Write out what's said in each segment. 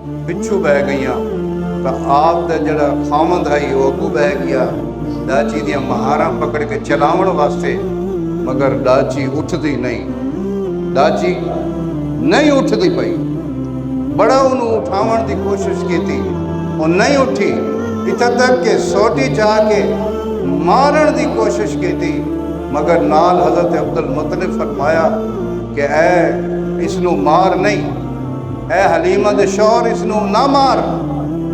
पिछू बह गई, तो आप का जड़ा खामद है वो अगू बह गया डाची दियाँ महारां पकड़ के चलावन वास्ते, मगर डाची उठती नहीं, डाची नहीं उठती पई। बड़ा उन्होंने उठावन की कोशिश की थी, वो नहीं उठी। इतना तक के सोटी चाह के मारन की कोशिश की थी, मगर नाल हज़रत अब्दुल मुत्तलिब फरमाया कि ऐ इसनू मार नहीं, ऐ हलीमा दे शौहर इसनू ना मार,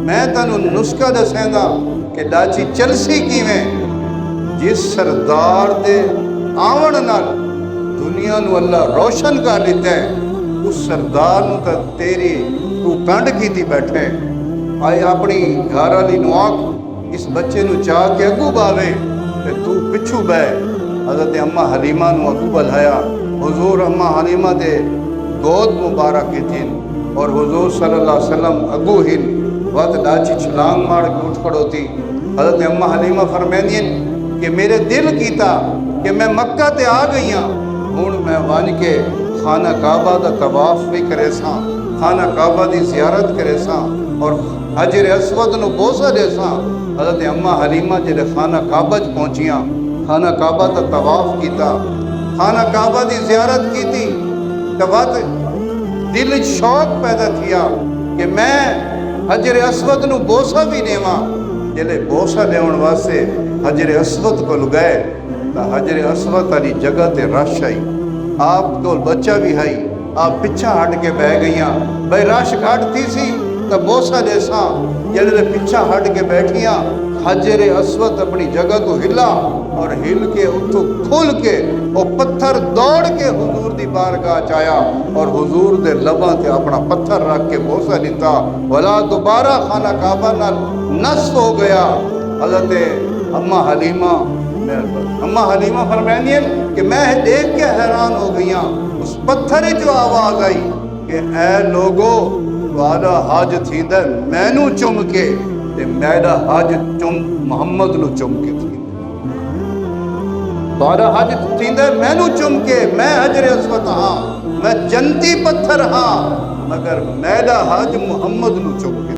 मैं तेनू नुस्खा दसेंदा कि डाची चलसी किवें। जिस सरदार दे आवन नाल दुनिया नू अल्लाह रोशन कर दिता है, उस सरदार नू तां तेरी तू कंड कीती बैठे। आए अपनी घर वाली नू आख इस बच्चे नू चाह के अगू बावे ते तू पिछू बह। हज़रत अम्मा हलीमा नू अगू बलाया। हुजूर अम्मा हलीमा दे गोद मुबारक थी और हुजूर सल्लल्लाहु अलैहि वसल्लम अगू हिल वत डाची छलांग मार के उठ खड़ोती। हज़रत अम्मा हलीमा फरमांदियां कि मेरे दिल कीता कि मैं मक्का ते आ गई हाँ, हुण मैं वन के खाना काबा का तवाफ भी करे सां, खाना काबा की ज़ियारत करे सां और हजर असवद नू बोसा दे सां। हज़रत अम्मा हलीमा जिहड़े खाना काबा च पहुंचियां, खाना काबा का तवाफ किया, खाना काबा की ज़ियारत की थी, तब दिल शौक पैदा किया कि मैं हजर असवद नू बोसा भी देवां। जिले बोसा देवन वास्ते हजर असवद को गए तो हजर असवद वाली जगह ते रश आई, आप को बच्चा भी है, आप पिछा हट के बह गई भाई रश घट थी सी तो बोसा देसा। जल्द पिछा हट के बैठिया, हजर असवद अपनी जगह तो हिला और हिल के उठो खुल के वो पत्थर दौड़ के हुजूर दी बारगाह च आया और हुजूर दे लबां ते अपना पत्थर रख के बोसा दिता। वला दोबारा खाना काबा नाल नस हो गया। हज़रत अम्मा हलीमा फरमांदियां कि मैं देख के हैरान हो गई। उस पत्थर जो आवाज़ आई कि ऐ लोगो तुहाडा हज थींदा मैनू चुम के ते मेरा हज चुम मुहम्मद नू चुम के थी। तुहाडा हज थींदा मैनू चुम के, मैं हजर असवद हाँ, मैं जन्नती पत्थर हाँ, मगर मेरा हज मुहम्मद नू चुम के।